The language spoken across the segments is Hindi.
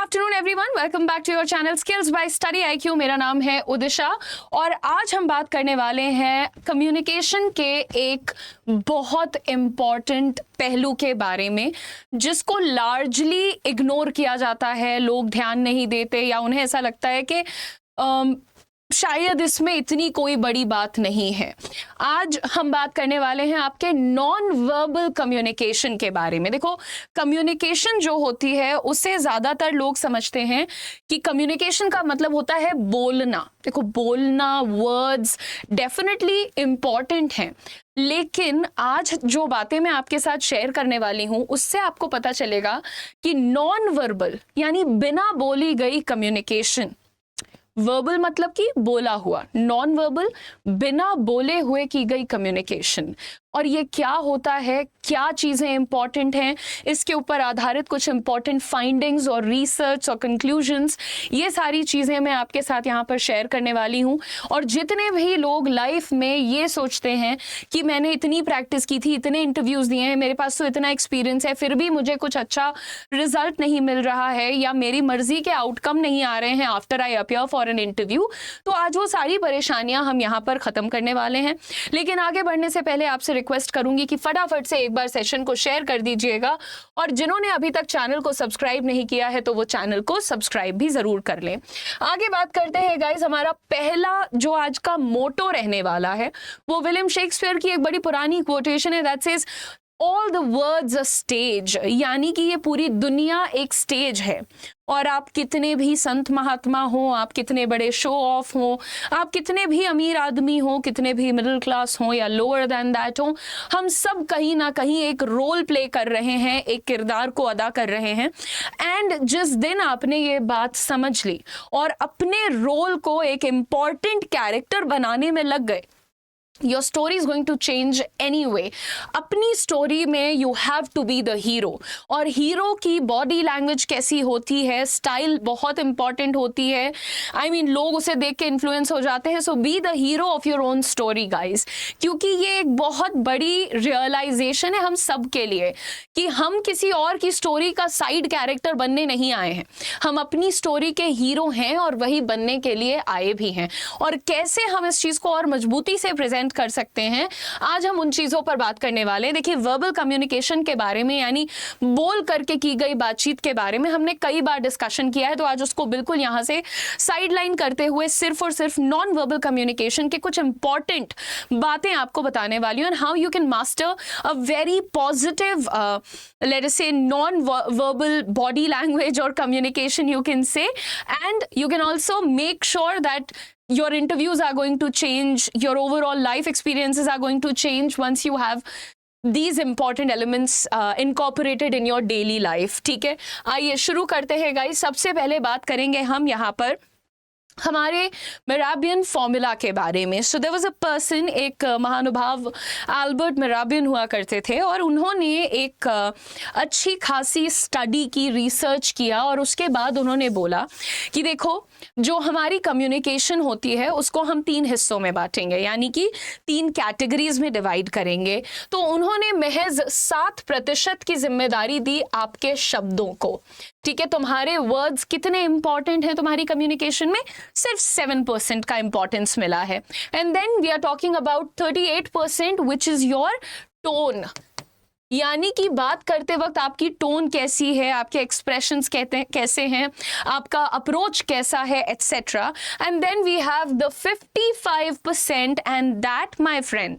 Afternoon everyone, welcome back to your channel skills by study IQ. मेरा नाम है उदिशा और आज हम बात करने वाले हैं कम्युनिकेशन के एक बहुत इम्पॉर्टेंट पहलू के बारे में जिसको लार्जली इग्नोर किया जाता है। लोग ध्यान नहीं देते या उन्हें ऐसा लगता है कि शायद इसमें इतनी कोई बड़ी बात नहीं है। आज हम बात करने वाले हैं आपके नॉन वर्बल कम्युनिकेशन के बारे में। देखो, कम्युनिकेशन जो होती है उससे ज़्यादातर लोग समझते हैं कि कम्युनिकेशन का मतलब होता है बोलना। देखो, बोलना, वर्ड्स डेफिनेटली इम्पॉर्टेंट हैं, लेकिन आज जो बातें मैं आपके साथ शेयर करने वाली हूं उससे आपको पता चलेगा कि नॉन वर्बल यानी बिना बोली गई कम्युनिकेशन, वर्बल मतलब कि बोला हुआ, नॉन वर्बल बिना बोले हुए की गई कम्युनिकेशन, और ये क्या होता है, क्या चीज़ें इंपॉर्टेंट हैं, इसके ऊपर आधारित कुछ इंपॉर्टेंट फाइंडिंग्स और रिसर्च और कंक्लूजन्स, ये सारी चीज़ें मैं आपके साथ यहाँ पर शेयर करने वाली हूँ। और जितने भी लोग लाइफ में ये सोचते हैं कि मैंने इतनी प्रैक्टिस की थी, इतने इंटरव्यूज़ दिए हैं, मेरे पास तो इतना एक्सपीरियंस है, फिर भी मुझे कुछ अच्छा रिजल्ट नहीं मिल रहा है या मेरी मर्जी के आउटकम नहीं आ रहे हैं after I appear for an interview, तो आज वो सारी परेशानियां हम यहाँ पर ख़त्म करने वाले हैं। लेकिन आगे बढ़ने से पहले आपसे रिक्वेस्ट करूंगी कि फटाफट से एक बार सेशन को शेयर कर दीजिएगा, और जिन्होंने अभी तक चैनल को सब्सक्राइब नहीं किया है तो वो चैनल को सब्सक्राइब भी जरूर कर लें। आगे बात करते हैं गाइस। हमारा पहला जो आज का मोटो रहने वाला है वो विलियम शेक्सपियर की एक बड़ी पुरानी कोटेशन है, that says all the words a stage, यानी कि ये पूरी दुनिया एक स्टेज है, और आप कितने भी संत महात्मा हो, आप कितने बड़े शो ऑफ हो, आप कितने भी अमीर आदमी हो, कितने भी मिडिल क्लास हो या लोअर देन दैट हो, हम सब कहीं ना कहीं एक रोल प्ले कर रहे हैं, एक किरदार को अदा कर रहे हैं। एंड जिस दिन आपने ये बात समझ ली और अपने रोल को एक इम्पॉर्टेंट कैरेक्टर बनाने में लग गए, Your story is going to change anyway. अपनी स्टोरी में you have to be the hero, और हीरो की बॉडी लैंग्वेज कैसी होती है, स्टाइल बहुत इंपॉर्टेंट होती है। I mean, लोग उसे देख के इन्फ्लुएंस हो जाते हैं। So be the hero of your own story guys, क्योंकि ये एक बहुत बड़ी रियलाइजेशन है हम सब के लिए कि हम किसी और की स्टोरी का साइड कैरेक्टर बनने नहीं आए हैं, हम अपनी स्टोरी के हीरो हैं और वही बनने के लिए आए भी हैं। और कैसे हम इस चीज़ को और मजबूती से प्रेजेंट कर सकते हैं, आज हम उन चीजों पर बात करने वाले हैं। देखिए, वर्बल कम्युनिकेशन के बारे में यानी बोल करके की गई बातचीत के बारे में हमने कई बार डिस्कशन किया है, तो आज उसको बिल्कुल यहां से साइडलाइन करते हुए सिर्फ और सिर्फ नॉन वर्बल कम्युनिकेशन के कुछ इंपॉर्टेंट बातें आपको बताने वाली हूं, and how you can master a very positive let us से नॉन वर्बल बॉडी लैंग्वेज और communication you can say, and you can also make sure that your interviews are going to change, your overall life experiences are going to change once you have these important elements incorporated in your daily life। ठीक है, आइए शुरू करते हैं गाइस। सबसे पहले बात करेंगे हम यहाँ पर हमारे मेराबियन फॉर्मूला के बारे में। So there was a person, एक महानुभाव अल्बर्ट मेराबियन हुआ करते थे, और उन्होंने एक अच्छी खासी स्टडी की, रिसर्च किया, और उसके बाद उन्होंने बोला कि देखो, जो हमारी कम्युनिकेशन होती है उसको हम 3 हिस्सों में बांटेंगे, यानी कि 3 कैटेगरीज में डिवाइड करेंगे। तो उन्होंने महज 7% की जिम्मेदारी दी आपके शब्दों को। ठीक है, तुम्हारे वर्ड्स कितने इंपॉर्टेंट हैं तुम्हारी कम्युनिकेशन में, सिर्फ 7% का इंपॉर्टेंस मिला है। And then we are talking about 38% which is your tone, यानी कि बात करते वक्त आपकी टोन कैसी है, आपके एक्सप्रेशंस कैसे हैं, आपका अप्रोच कैसा है, etcetera. And then we have the 55%, and that my friend,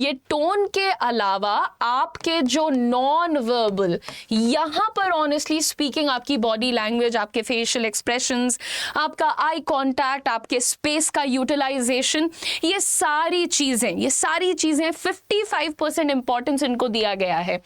ये टोन के अलावा आपके जो नॉन वर्बल, यहाँ पर ऑनेस्टली स्पीकिंग आपकी बॉडी लैंग्वेज, आपके फेशियल एक्सप्रेशंस, आपका आई कांटेक्ट, आपके स्पेस का यूटिलाइजेशन, ये सारी चीज़ें 55% इंपॉर्टेंस इनको दिया गया है।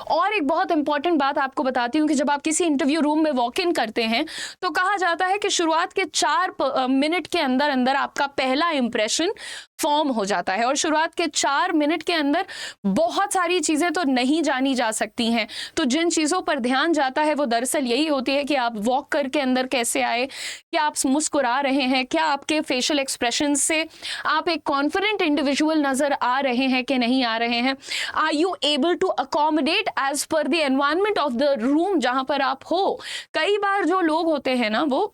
और एक बहुत इंपॉर्टेंट बात आपको बताती हूँ कि जब आप किसी इंटरव्यू रूम में वॉक इन करते हैं तो कहा जाता है कि शुरुआत के 4 मिनट के अंदर अंदर आपका पहला इंप्रेशन फॉर्म हो जाता है और शुरुआत के 4 मिनट के अंदर बहुत सारी चीज़ें तो नहीं जानी जा सकती हैं। तो जिन चीज़ों पर ध्यान जाता है वो दरअसल यही होती है कि आप वॉक करके अंदर कैसे आए, क्या आप मुस्कुरा रहे हैं, क्या आपके फेशियल एक्सप्रेशन से आप एक कॉन्फिडेंट इंडिविजुअल नज़र आ रहे हैं कि नहीं आ रहे हैं, are you able to accommodate as per the environment of the room जहाँ पर आप हो। कई बार जो लोग होते हैं ना वो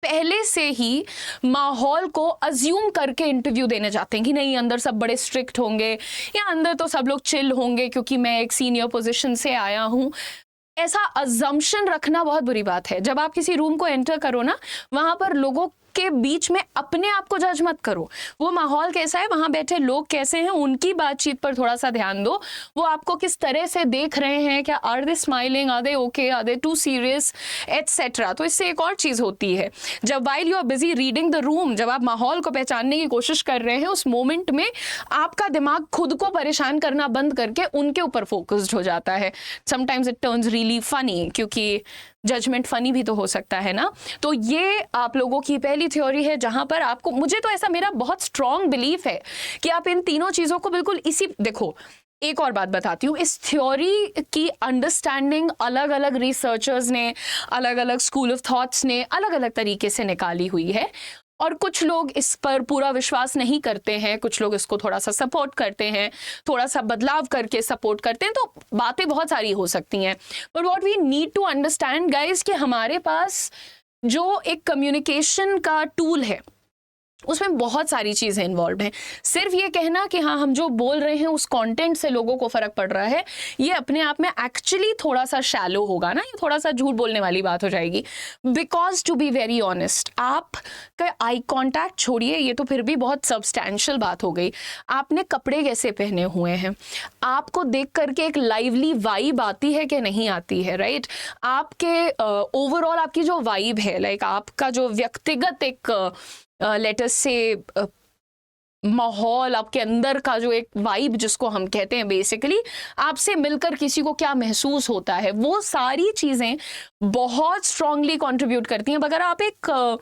पहले से ही माहौल को अज्यूम करके इंटरव्यू देने जाते हैं कि नहीं अंदर सब बड़े स्ट्रिक्ट होंगे या अंदर तो सब लोग चिल होंगे क्योंकि मैं एक सीनियर पोजीशन से आया हूं। ऐसा अजम्पशन रखना बहुत बुरी बात है। जब आप किसी रूम को एंटर करो ना, वहां पर लोगों के बीच में अपने आप को जज मत करो। वो माहौल कैसा है, वहां बैठे लोग कैसे हैं, उनकी बातचीत पर थोड़ा सा ध्यान दो। वो आपको किस तरह से देख रहे हैं, क्या are they smiling, are they okay, are they too serious, etcetera. तो इससे एक और चीज होती है, जब while you are busy reading the room, जब आप माहौल को पहचानने की कोशिश कर रहे हैं, उस मोमेंट में आपका दिमाग खुद को परेशान करना बंद करके उनके ऊपर फोकस्ड हो जाता है। Sometimes it turns really funny, क्योंकि जजमेंट फनी भी तो हो सकता है ना। तो ये आप लोगों की पहली थ्योरी है जहां पर आपको, मुझे तो ऐसा मेरा बहुत स्ट्रॉन्ग बिलीफ है कि आप इन तीनों चीजों को बिल्कुल इसी, देखो एक और बात बताती हूँ, इस थ्योरी की अंडरस्टैंडिंग अलग अलग रिसर्चर्स ने, अलग अलग स्कूल ऑफ थॉट्स ने अलग अलग तरीके से निकाली हुई है और कुछ लोग इस पर पूरा विश्वास नहीं करते हैं, कुछ लोग इसको थोड़ा सा सपोर्ट करते हैं, थोड़ा सा बदलाव करके सपोर्ट करते हैं। तो बातें बहुत सारी हो सकती हैं, but what we need to understand guys कि हमारे पास जो एक कम्युनिकेशन का टूल है उसमें बहुत सारी चीज़ें इन्वॉल्व हैं। सिर्फ ये कहना कि हाँ हम जो बोल रहे हैं उस कंटेंट से लोगों को फ़र्क पड़ रहा है, ये अपने आप में एक्चुअली थोड़ा सा शैलो होगा ना, ये थोड़ा सा झूठ बोलने वाली बात हो जाएगी। Because to be very honest, आप का आई कॉन्टैक्ट छोड़िए, ये तो फिर भी बहुत सब्सटैंशियल बात हो गई। आपने कपड़े कैसे पहने हुए हैं, आपको देख करके एक लाइवली वाइब आती है कि नहीं आती है, राइट? आपके ओवरऑल आपकी जो वाइब है, लाइक आपका जो व्यक्तिगत एक लेटर से माहौल, आपके अंदर का जो एक वाइब जिसको हम कहते हैं, बेसिकली आपसे मिलकर किसी को क्या महसूस होता है, वो सारी चीज़ें बहुत स्ट्रांगली कंट्रीब्यूट करती हैं। अगर आप एक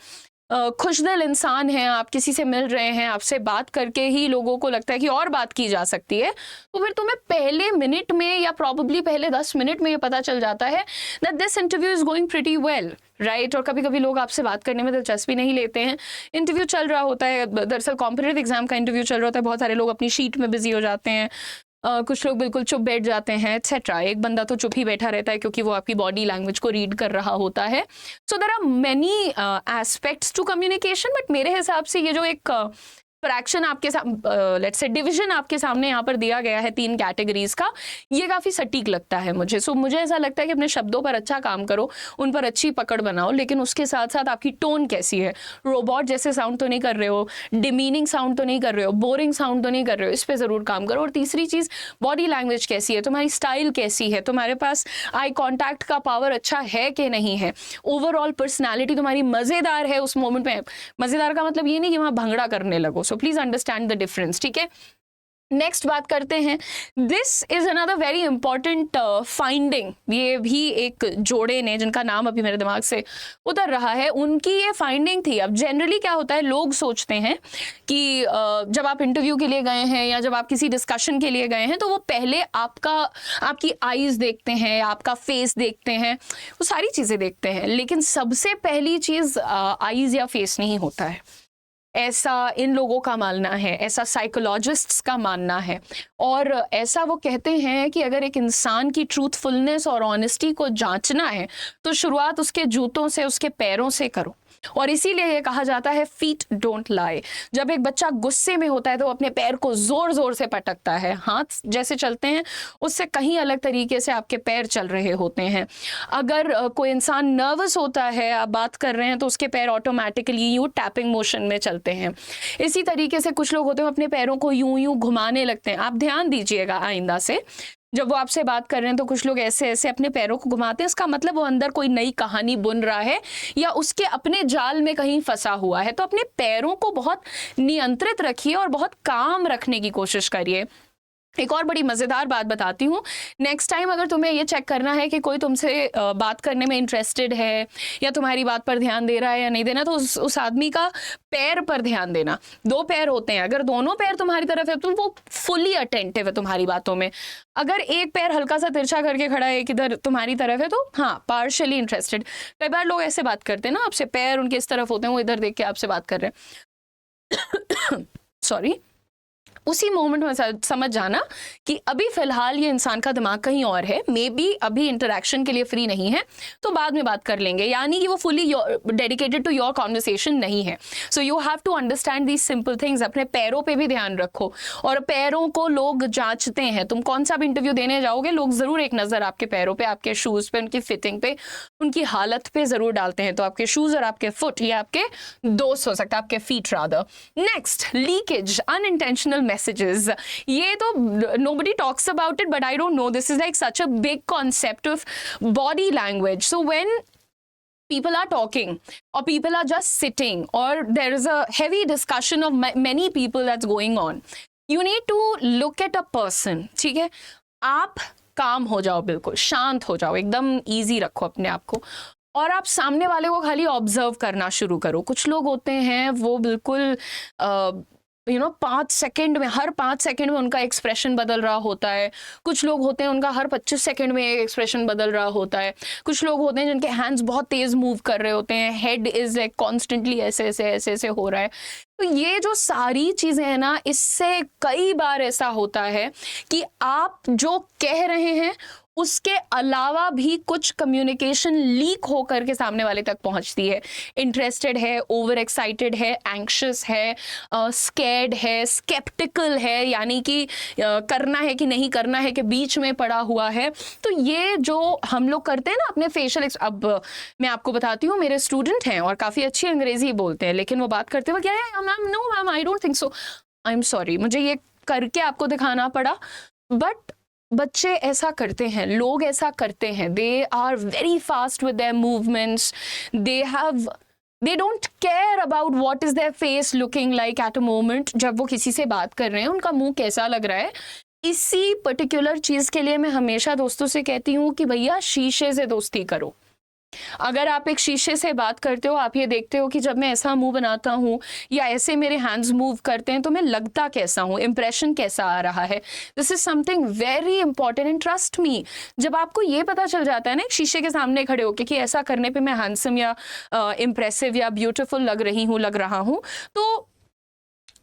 खुशदिल इंसान हैं, आप किसी से मिल रहे हैं, आपसे बात करके ही लोगों को लगता है कि और बात की जा सकती है, तो फिर तुम्हें पहले मिनट में या प्रॉबली पहले 10 मिनट में ये पता चल जाता है that this interview is going pretty well, right? और कभी कभी लोग आपसे बात करने में दिलचस्पी नहीं लेते हैं। इंटरव्यू चल रहा होता है, दरअसल कॉम्पिटिटिव एग्जाम का इंटरव्यू चल रहा होता है, बहुत सारे लोग अपनी शीट में बिजी हो जाते हैं, कुछ लोग बिल्कुल चुप बैठ जाते हैं, एटसेट्रा। एक बंदा तो चुप ही बैठा रहता है क्योंकि वो आपकी बॉडी लैंग्वेज को रीड कर रहा होता है। So there are many aspects to communication, but मेरे हिसाब से ये जो एक फ्रैक्शन आपके लेट्स से डिवीजन आपके सामने यहाँ पर दिया गया है 3 कैटेगरीज का, ये काफ़ी सटीक लगता है मुझे। सो मुझे ऐसा लगता है कि अपने शब्दों पर अच्छा काम करो, उन पर अच्छी पकड़ बनाओ, लेकिन उसके साथ साथ आपकी टोन कैसी है, रोबोट जैसे साउंड तो नहीं कर रहे हो, डिमीनिंग साउंड तो नहीं कर रहे हो, बोरिंग साउंड तो नहीं कर रहे हो, इस पर ज़रूर काम करो। और तीसरी चीज़, बॉडी लैंग्वेज कैसी है, तुम्हारी स्टाइल कैसी है, तुम्हारे पास आई कॉन्टैक्ट का पावर अच्छा है कि नहीं है, ओवरऑल पर्सनैलिटी तुम्हारी मज़ेदार है उस मोमेंट में। मज़ेदार का मतलब ये नहीं कि वहाँ भंगड़ा करने लगो, so please understand the difference, ठीक है? नेक्स्ट बात करते हैं, this is another very important finding. ये भी एक जोड़े ने, जिनका नाम अभी मेरे दिमाग से उतर रहा है, उनकी ये फाइंडिंग थी। अब जनरली क्या होता है, लोग सोचते हैं कि जब आप इंटरव्यू के लिए गए हैं या जब आप किसी डिस्कशन के लिए गए हैं तो वो पहले आपकी आईज देखते हैं, आपका फेस देखते हैं, वो सारी चीज़ें देखते हैं, लेकिन सबसे पहली चीज़ आईज या फेस नहीं होता है। ऐसा इन लोगों का मानना है, ऐसा साइकोलॉजिस्ट्स का मानना है, और ऐसा वो कहते हैं कि अगर एक इंसान की ट्रूथफुलनेस और ऑनेस्टी को जांचना है तो शुरुआत उसके जूतों से, उसके पैरों से करो। और इसीलिए ये कहा जाता है फीट डोंट लाई। जब एक बच्चा गुस्से में होता है तो वो अपने पैर को जोर जोर से पटकता है, हाथ जैसे चलते हैं उससे कहीं अलग तरीके से आपके पैर चल रहे होते हैं। अगर कोई इंसान नर्वस होता है, आप बात कर रहे हैं, तो उसके पैर ऑटोमेटिकली यूं टैपिंग मोशन में चलते हैं। इसी तरीके से कुछ लोग होते हैं अपने पैरों को यूं यूं घुमाने लगते हैं। आप ध्यान दीजिएगा आइंदा से, जब वो आपसे बात कर रहे हैं तो कुछ लोग ऐसे ऐसे अपने पैरों को घुमाते हैं, इसका मतलब वो अंदर कोई नई कहानी बुन रहा है या उसके अपने जाल में कहीं फंसा हुआ है। तो अपने पैरों को बहुत नियंत्रित रखिए और बहुत काम रखने की कोशिश करिए। एक और बड़ी मज़ेदार बात बताती हूँ। नेक्स्ट टाइम अगर तुम्हें ये चेक करना है कि कोई तुमसे बात करने में इंटरेस्टेड है या तुम्हारी बात पर ध्यान दे रहा है या नहीं देना, तो उस आदमी का पैर पर ध्यान देना। 2 पैर होते हैं, अगर दोनों पैर तुम्हारी तरफ है तो वो फुली अटेंटिव है तुम्हारी बातों में। अगर एक पैर हल्का सा तिरछा करके खड़ा है, एक इधर तुम्हारी तरफ है, तो हाँ पार्शली इंटरेस्टेड। कई बार लोग ऐसे बात करते हैं ना आपसे, पैर उनके इस तरफ होते हैं, वो इधर देख के आपसे बात कर रहे हैं सॉरी। उसी मोमेंट में समझ जाना कि अभी फिलहाल ये इंसान का दिमाग कहीं और है, मे बी अभी इंटरेक्शन के लिए फ्री नहीं है, तो बाद में बात कर लेंगे, यानी कि वो fully dedicated to your conversation नहीं है। So you have to understand these simple things. अपने पैरों पे भी ध्यान रखो, और पैरों को लोग जांचते हैं। तुम कौन सा भी इंटरव्यू देने जाओगे, लोग जरूर एक नज़र आपके पैरों पे, आपके शूज़ पे, उनकी फिटिंग पे, उनकी हालत पे जरूर डालते हैं। तो आपके शूज़ और आपके फुट, ये आपके दोस्त हो सकता है, आपके feet rather. Next, leakage, unintentional messages. ये तो nobody talks about it, but I don't know, this is like such a big concept of body language. So when people are talking or people are just sitting or there is a heavy discussion of many people that's going on, you need to look at a person. ठीक है, आप काम हो जाओ, बिल्कुल शांत हो जाओ, एकदम easy रखो अपने आप को, और आप सामने वाले को खाली ऑब्जर्व करना शुरू करो। कुछ लोग होते हैं वो बिल्कुल 5 सेकंड में, हर 5 सेकंड में उनका एक्सप्रेशन बदल रहा होता है। कुछ लोग होते हैं उनका हर 25 सेकंड में एक्सप्रेशन बदल रहा होता है। कुछ लोग होते हैं जिनके हैंड्स बहुत तेज मूव कर रहे होते हैं, हेड इज लाइक कॉन्स्टेंटली ऐसे ऐसे ऐसे ऐसे हो रहा है। तो ये जो सारी चीज़ें हैं ना, इससे कई बार ऐसा होता है कि आप जो कह रहे हैं उसके अलावा भी कुछ कम्युनिकेशन लीक होकर के सामने वाले तक पहुंचती है। इंटरेस्टेड है, ओवर एक्साइटेड है, एंक्शस है, स्कैर्ड है, स्केप्टिकल है, यानी कि करना है कि नहीं करना है के बीच में पड़ा हुआ है। तो ये जो हम लोग करते हैं ना अपने फेशियल, अब मैं आपको बताती हूँ, मेरे स्टूडेंट हैं और काफ़ी अच्छी अंग्रेजी बोलते हैं, लेकिन वो बात करते हुए क्या है, ma'am no ma'am I don't think so, I am sorry, मुझे ये करके आपको दिखाना पड़ा। बट बच्चे ऐसा करते हैं, लोग ऐसा करते हैं, they are very fast with their movements, they don't care about what is their face looking like at a moment. जब वो किसी से बात कर रहे हैं, उनका मुंह कैसा लग रहा है, इसी पर्टिकुलर चीज़ के लिए मैं हमेशा दोस्तों से कहती हूँ कि भैया शीशे से दोस्ती करो। अगर आप एक शीशे से बात करते हो, आप ये देखते हो कि जब मैं ऐसा मुंह बनाता हूँ या ऐसे मेरे हैंड्स मूव करते हैं तो मैं लगता कैसा हूँ, इंप्रेशन कैसा आ रहा है। This is something very important and trust me, जब आपको ये पता चल जाता है ना एक शीशे के सामने खड़े होकर कि ऐसा करने पे मैं हैंडसम या इम्प्रेसिव या ब्यूटीफुल लग रहा हूँ, तो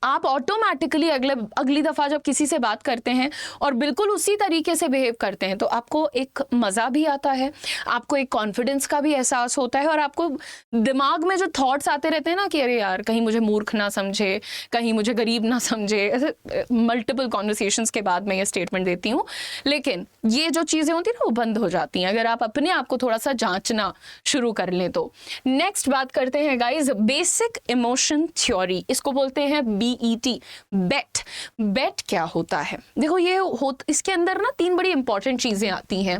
आप ऑटोमेटिकली अगली दफ़ा जब किसी से बात करते हैं और बिल्कुल उसी तरीके से बिहेव करते हैं, तो आपको एक मज़ा भी आता है, आपको एक कॉन्फिडेंस का भी एहसास होता है, और आपको दिमाग में जो थॉट्स आते रहते हैं ना कि अरे यार कहीं मुझे मूर्ख ना समझे, कहीं मुझे गरीब ना समझे, ऐसे मल्टीपल कॉन्वर्सेशंस के बाद मैं ये स्टेटमेंट देती हूँ। लेकिन ये जो चीज़ें होती हैं ना वो बंद हो जाती हैं अगर आप अपने आप को थोड़ा सा जाँचना शुरू कर लें तो। नेक्स्ट बात करते हैं गाइज, बेसिक इमोशन थ्योरी, इसको बोलते हैं BET, बेट क्या होता है? देखो इसके अंदर ना 3 बड़ी इंपॉर्टेंट चीजें आती हैं।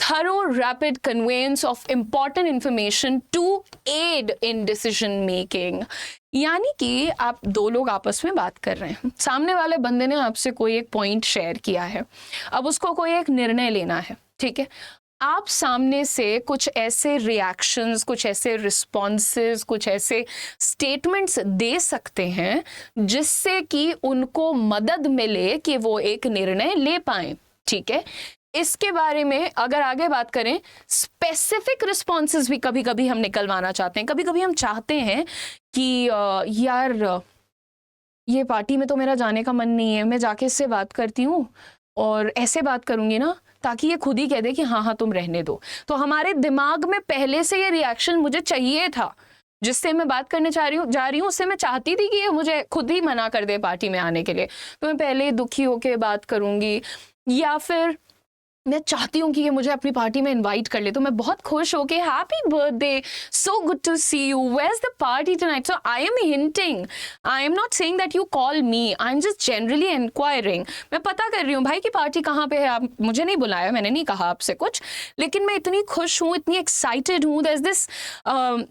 Through rapid conveyance of important information to aid in decision making, यानी कि आप 2 लोग आपस में बात कर रहे हैं, सामने वाले बंदे ने आपसे कोई एक पॉइंट शेयर किया है, अब उसको कोई एक निर्णय लेना है, ठीक है। आप सामने से कुछ ऐसे रिएक्शंस, कुछ ऐसे रिस्पॉन्सेस, कुछ ऐसे स्टेटमेंट्स दे सकते हैं जिससे कि उनको मदद मिले कि वो एक निर्णय ले पाएं, ठीक है। इसके बारे में अगर आगे बात करें, स्पेसिफिक रिस्पॉन्सेस भी कभी कभी हम निकलवाना चाहते हैं। कभी कभी हम चाहते हैं कि यार ये पार्टी में तो मेरा जाने का मन नहीं है, मैं जाके इससे बात करती हूँ और ऐसे बात करूँगी ना ताकि ये खुद ही कह दे कि हाँ हाँ तुम रहने दो। तो हमारे दिमाग में पहले से ये रिएक्शन मुझे चाहिए था, जिससे मैं बात करने जा रही हूँ उससे मैं चाहती थी कि ये मुझे खुद ही मना कर दे पार्टी में आने के लिए, तो मैं पहले दुखी होकर बात करूँगी। या फिर मैं चाहती हूँ कि ये मुझे अपनी पार्टी में इनवाइट कर ले, तो मैं बहुत खुश हो के happy birthday, so good to see you, where is the party tonight. So I am hinting, I am not saying that you call me, I am just generally inquiring. मैं पता कर रही हूँ भाई की पार्टी कहाँ पे है, आप मुझे नहीं बुलाया, मैंने नहीं कहा आपसे कुछ, लेकिन मैं इतनी खुश हूँ, इतनी एक्साइटेड हूँ. There is this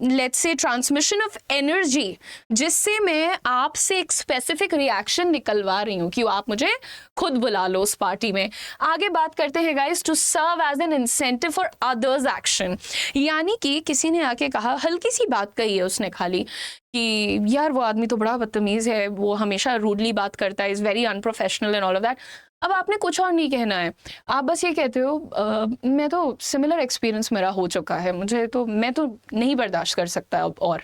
let's say transmission of energy, जिससे मैं आपसे एक स्पेसिफिक रिएक्शन निकलवा रही हूँ कि आप मुझे खुद बुला लो उस पार्टी में. आगे बात करते हैं guys, to serve as an incentive for others action. यानी कि किसी ने आके कहा, हल्की सी बात कही है उसने खाली कि यार वो आदमी तो बड़ा बदतमीज है, वो हमेशा रूडली बात करता है, is very unprofessional and all of that. अब आपने कुछ और नहीं कहना है, आप बस ये कहते हो मैं तो सिमिलर एक्सपीरियंस मेरा हो चुका है, मुझे तो, मैं तो नहीं बर्दाश्त कर सकता अब. और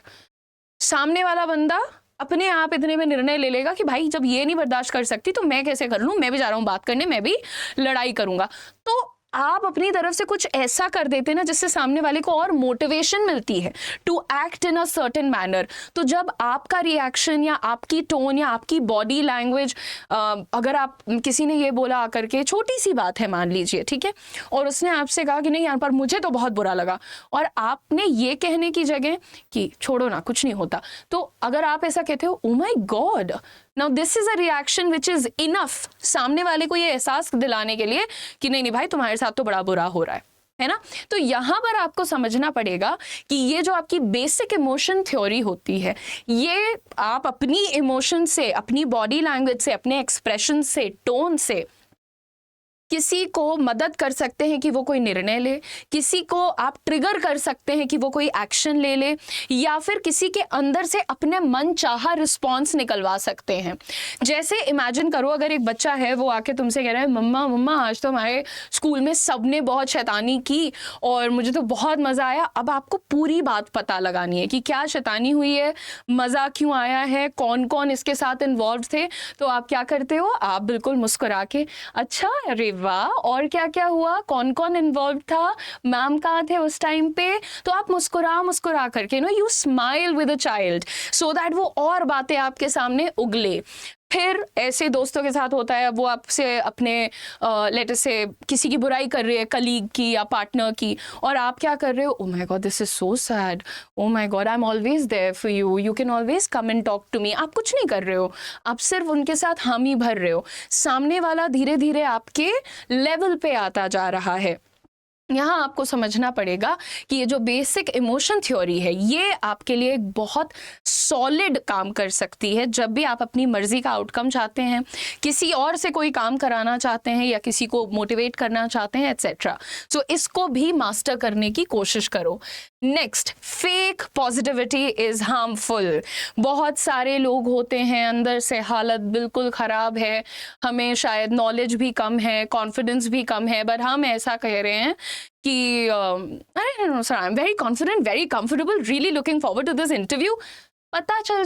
सामने वाला बंदा अपने आप इतने में निर्णय ले लेगा कि भाई जब ये नहीं बर्दाश्त कर सकती तो मैं कैसे कर लूँ, मैं भी जा रहा हूँ बात करने, मैं भी लड़ाई करूंगा. तो आप अपनी तरफ से कुछ ऐसा कर देते ना जिससे सामने वाले को और मोटिवेशन मिलती है to act in a certain manner. तो जब आपका रिएक्शन या आपकी टोन या आपकी बॉडी लैंग्वेज, अगर आप, किसी ने ये बोला आकर के, छोटी सी बात है मान लीजिए, ठीक है, और उसने आपसे कहा कि नहीं यार पर मुझे तो बहुत बुरा लगा, और आपने ये कहने की जगह कि छोड़ो ना कुछ नहीं होता, तो अगर आप ऐसा कहते हो O my God, now this is a reaction which is enough सामने वाले को ये एहसास दिलाने के लिए कि नहीं नहीं भाई तुम्हारे साथ तो बड़ा बुरा हो रहा है ना. तो यहां पर आपको समझना पड़ेगा कि ये जो आपकी बेसिक इमोशन थ्योरी होती है, ये आप अपनी इमोशन से, अपनी बॉडी लैंग्वेज से, अपने एक्सप्रेशन से, टोन से किसी को मदद कर सकते हैं कि वो कोई निर्णय ले, किसी को आप ट्रिगर कर सकते हैं कि वो कोई एक्शन ले ले, या फिर किसी के अंदर से अपने मन चाहा रिस्पॉन्स निकलवा सकते हैं. जैसे इमेजिन करो, अगर एक बच्चा है, वो आके तुमसे कह रहा है मम्मा मम्मा आज तो हमारे स्कूल में सबने बहुत शैतानी की और मुझे तो बहुत मज़ा आया. अब आपको पूरी बात पता लगानी है कि क्या शैतानी हुई है, मज़ा क्यों आया है, कौन कौन इसके साथ इन्वॉल्व थे. तो आप क्या करते हो, आप बिल्कुल मुस्कुरा के, अच्छा अरे वाह, और क्या क्या हुआ, कौन कौन इन्वॉल्व था, मैम कहाँ थे उस टाइम पे. तो आप मुस्कुरा करके you smile with a child so that वो और बातें आपके सामने उगले. फिर ऐसे दोस्तों के साथ होता है, वो आपसे अपने लेटर से किसी की बुराई कर रहे हैं, कलीग की या पार्टनर की, और आप क्या कर रहे हो, O my God this is so sad, O my God I am always there for you, you can always come and talk to me. आप कुछ नहीं कर रहे हो, आप सिर्फ उनके साथ हामी भर रहे हो. सामने वाला धीरे धीरे आपके लेवल पे आता जा रहा है. यहाँ आपको समझना पड़ेगा कि ये जो बेसिक इमोशन थ्योरी है, ये आपके लिए एक बहुत सॉलिड काम कर सकती है जब भी आप अपनी मर्जी का आउटकम चाहते हैं, किसी और से कोई काम कराना चाहते हैं या किसी को मोटिवेट करना चाहते हैं एट्सेट्रा. सो इसको भी मास्टर करने की कोशिश करो. Next, fake positivity is harmful. बहुत सारे लोग होते हैं अंदर से हालत बिल्कुल ख़राब है, हमें शायद नॉलेज भी कम है, कॉन्फिडेंस भी कम है, बट हम ऐसा कह रहे हैं कि अरे no sir I am very confident, very comfortable, really looking forward to this interview. पता चल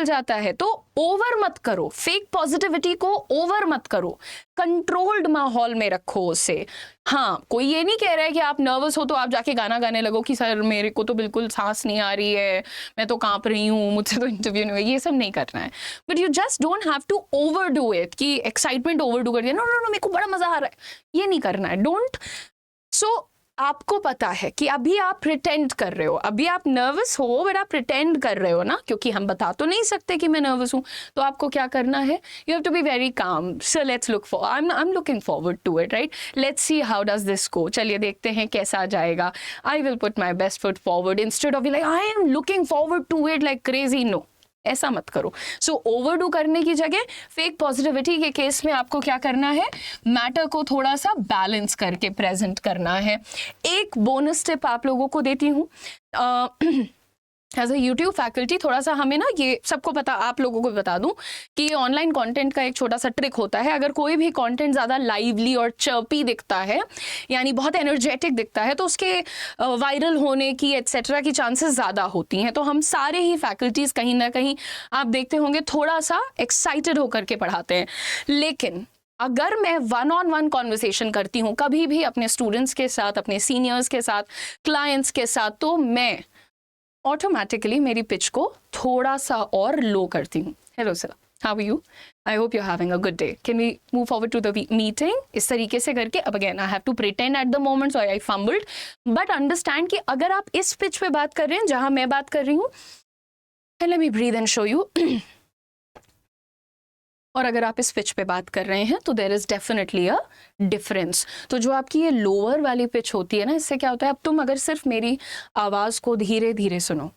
जाता है. तो ओवर मत करो, फेक पॉजिटिविटी को ओवर मत करो, कंट्रोल्ड माहौल में रखो उसे. हाँ, कोई ये नहीं कह रहा है कि आप नर्वस हो तो आप जाके गाना गाने लगो कि सर मेरे को तो बिल्कुल सांस नहीं आ रही है, मैं तो कांप रही हूँ, मुझसे तो इंटरव्यू नहीं हुआ. ये सब नहीं करना है, but you just don't have to over do it कि एक्साइटमेंट ओवर डू कर दिया, नो नो नो मेरे को बड़ा मजा आ रहा है, ये नहीं करना है. डोंट. सो आपको पता है कि अभी आप प्रिटेंड कर रहे हो, अभी आप नर्वस हो बट आप प्रिटेंड कर रहे हो ना, क्योंकि हम बता तो नहीं सकते कि मैं नर्वस हूँ. तो आपको क्या करना है, you have to be very calm. So let's look for, I am looking forward to it, right. Let's see how does this go. चलिए देखते हैं कैसा जाएगा. I will put my best foot forward instead of like I am looking forward to it like crazy. No, ऐसा मत करो. सो ओवरडू करने की जगह फेक पॉजिटिविटी के केस में आपको क्या करना है, मैटर को थोड़ा सा बैलेंस करके प्रेजेंट करना है. एक बोनस टिप आप लोगों को देती हूँ. एज अ यूट्यूब फैकल्टी थोड़ा सा हमें ना, ये सबको पता, आप लोगों को बता दूं कि ऑनलाइन कंटेंट का एक छोटा सा ट्रिक होता है. अगर कोई भी कंटेंट ज़्यादा लाइवली और चर्पी दिखता है, यानी बहुत एनर्जेटिक दिखता है, तो उसके वायरल होने की एट्सेट्रा की चांसेस ज़्यादा होती हैं. तो हम सारे ही फैकल्टीज़ कहीं ना कहीं आप देखते होंगे थोड़ा सा एक्साइटेड होकर के पढ़ाते हैं. लेकिन अगर मैं वन ऑन वन कॉन्वर्सेशन करती हूँ कभी भी अपने स्टूडेंट्स के साथ, अपने सीनियर्स के साथ, क्लाइंट्स के साथ, तो मैं ऑटोमेटिकली मेरी पिच को थोड़ा सा और लो करती हूँ. Hello sir, how are you, I hope you having a good day, can we move forward to the meeting? इस तरीके से करके, अब again I have to pretend at the moment so I fumbled, but understand कि अगर आप इस पिच पे बात कर रहे हैं जहां मैं बात कर रही हूँ, let me breathe and show you, और अगर आप इस पिच पे बात कर रहे हैं तो there is definitely a difference. तो जो आपकी ये लोअर वाली पिच होती है ना, इससे क्या होता है, अब तुम अगर सिर्फ मेरी आवाज़ को धीरे धीरे सुनो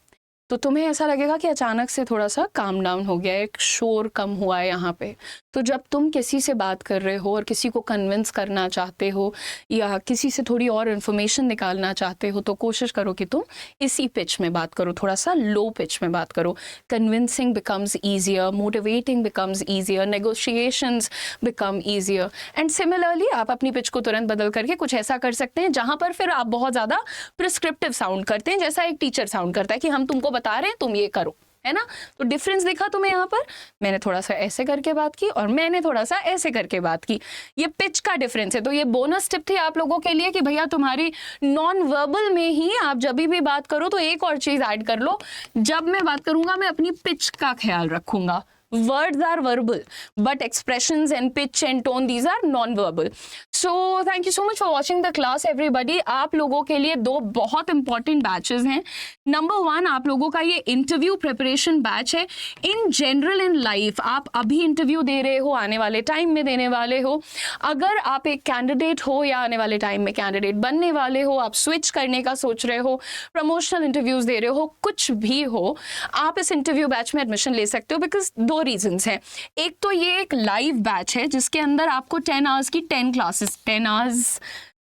तो तुम्हें ऐसा लगेगा कि अचानक से थोड़ा सा काम डाउन हो गया है, एक शोर कम हुआ है यहाँ पे। तो जब तुम किसी से बात कर रहे हो और किसी को कन्विंस करना चाहते हो या किसी से थोड़ी और इन्फॉर्मेशन निकालना चाहते हो, तो कोशिश करो कि तुम इसी पिच में बात करो, थोड़ा सा लो पिच में बात करो। Convincing becomes easier, motivating becomes easier, negotiations become easier. And similarly आप अपनी पिच को तुरंत बदल करके कुछ ऐसा कर सकते हैं जहाँ पर फिर आप बहुत ज़्यादा प्रिस्क्रिप्टिव साउंड करते हैं, जैसा एक टीचर साउंड करता है कि हम तुमको बता रहे हैं तुम ये करो, है ना। तो डिफरेंस दिखा तुम्हें यहाँ पर, मैंने थोड़ा सा ऐसे करके बात की और मैंने थोड़ा सा ऐसे करके बात की, ये पिच का डिफरेंस है। तो ये बोनस टिप थी आप लोगों के लिए कि भैया तुम्हारी नॉन वर्बल में ही आप जब भी बात करो तो एक और चीज ऐड कर लो, जब मैं बात करूंगा मैं अपनी पिच का ख्याल रखूंगा। Words are verbal, but expressions and pitch and tone, these are non-verbal. So thank you so much for watching the class everybody. आप लोगों के लिए दो बहुत important batches हैं। नंबर 1 आप लोगों का ये इंटरव्यू प्रिपरेशन बैच है। इन जनरल इन लाइफ आप अभी इंटरव्यू दे रहे हो, आने वाले टाइम में देने वाले हो, अगर आप एक कैंडिडेट हो या आने वाले टाइम में कैंडिडेट बनने वाले हो, आप स्विच करने का सोच रहे हो, प्रमोशनल इंटरव्यूज दे रहे हो, कुछ भी हो, आप इस इंटरव्यू बैच में एडमिशन ले सकते हो। बिकॉज दो रीजंस हैं। एक तो ये एक लाइव बैच है जिसके अंदर आपको 10 आवर्स की 10 क्लासेस, 10 आवर्स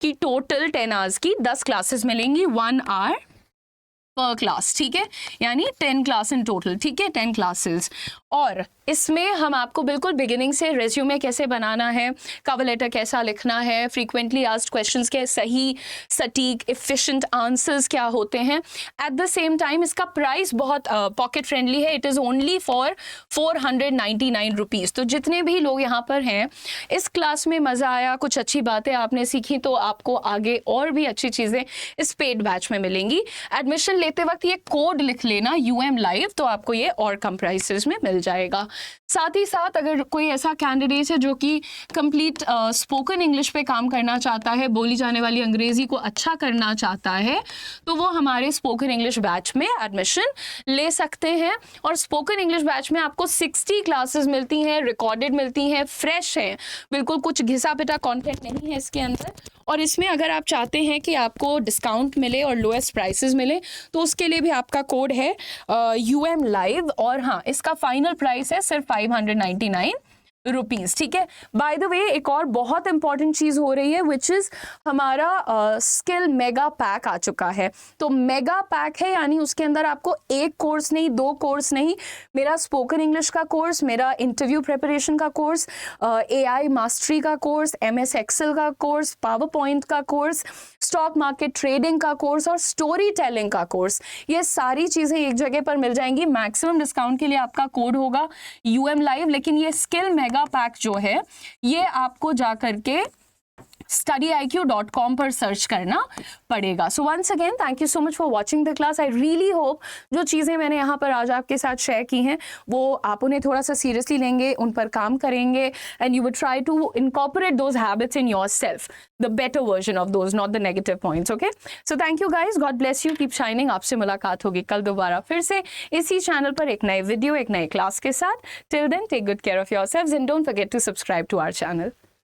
की टोटल 10 आवर्स की 10 क्लासेस मिलेंगी, 1 आवर पर क्लास, ठीक है, यानी 10 क्लास इन टोटल, ठीक है, 10 क्लासेस। और इसमें हम आपको बिल्कुल बिगिनिंग से रेज्यूमे कैसे बनाना है, कवर लेटर कैसा लिखना है, फ्रीक्वेंटली आस्क्ड क्वेश्चंस के सही सटीक एफिशिएंट आंसर्स क्या होते हैं। एट द सेम टाइम इसका प्राइस बहुत पॉकेट फ्रेंडली है, it is only for 499 rupees. तो जितने भी लोग यहाँ पर हैं, इस क्लास में मज़ा आया, कुछ अच्छी बातें आपने सीखी, तो आपको आगे और भी अच्छी चीज़ें इस पेड बैच में मिलेंगी। एडमिशन लेते वक्त ये कोड लिख लेना UM लाइव, तो आपको ये और कम प्राइसेस में मिल जाएगा। साथ ही साथ अगर कोई ऐसा कैंडिडेट है जो कि कंप्लीट स्पोकन इंग्लिश पे काम करना चाहता है, बोली जाने वाली अंग्रेजी को अच्छा करना चाहता है, तो वो हमारे स्पोकन इंग्लिश बैच में एडमिशन ले सकते हैं। और स्पोकन इंग्लिश बैच में आपको 60 क्लासेस मिलती हैं, रिकॉर्डेड मिलती हैं, फ्रेश हैं, बिल्कुल कुछ घिसा पिटा कंटेंट नहीं है इसके अंदर। और इसमें अगर आप चाहते हैं कि आपको डिस्काउंट मिले और लोएस्ट प्राइसेस मिले, तो उसके लिए भी आपका कोड है UM लाइव। और हाँ, इसका फाइनल प्राइस है सिर्फ 599 रुपीज़, ठीक है। बाय द वे एक और बहुत इंपॉर्टेंट चीज़ हो रही है, विच इज़ हमारा स्किल मेगा पैक आ चुका है। तो मेगा पैक है, यानी उसके अंदर आपको एक कोर्स नहीं, 2 कोर्स नहीं, मेरा स्पोकन इंग्लिश का कोर्स, मेरा इंटरव्यू प्रिपरेशन का कोर्स, AI मास्टरी का कोर्स, MS एक्सेल का कोर्स, पावर पॉइंट का कोर्स, स्टॉक मार्केट ट्रेडिंग का कोर्स और स्टोरी टेलिंग का कोर्स, ये सारी चीज़ें एक जगह पर मिल जाएंगी। मैक्सिमम डिस्काउंट के लिए आपका कोड होगा UM लाइव, लेकिन ये स्किल मेगा पैक जो है ये आपको जाकर के studyIQ.com पर सर्च करना पड़ेगा। So once again thank you so much for watching the class. I really hope जो चीज़ें मैंने यहाँ पर आज आपके साथ शेयर की हैं वो आप उन्हें थोड़ा सा सीरियसली लेंगे, उन पर काम करेंगे, and you will try to incorporate those habits in yourself, the better version of those, not the negative points. Okay, so thank you guys, God bless you, keep shining. आपसे मुलाकात होगी कल दोबारा फिर से इसी चैनल पर एक नए वीडियो, एक नए क्लास के साथ। Till then take good care of yourselves and don't forget to subscribe to our channel.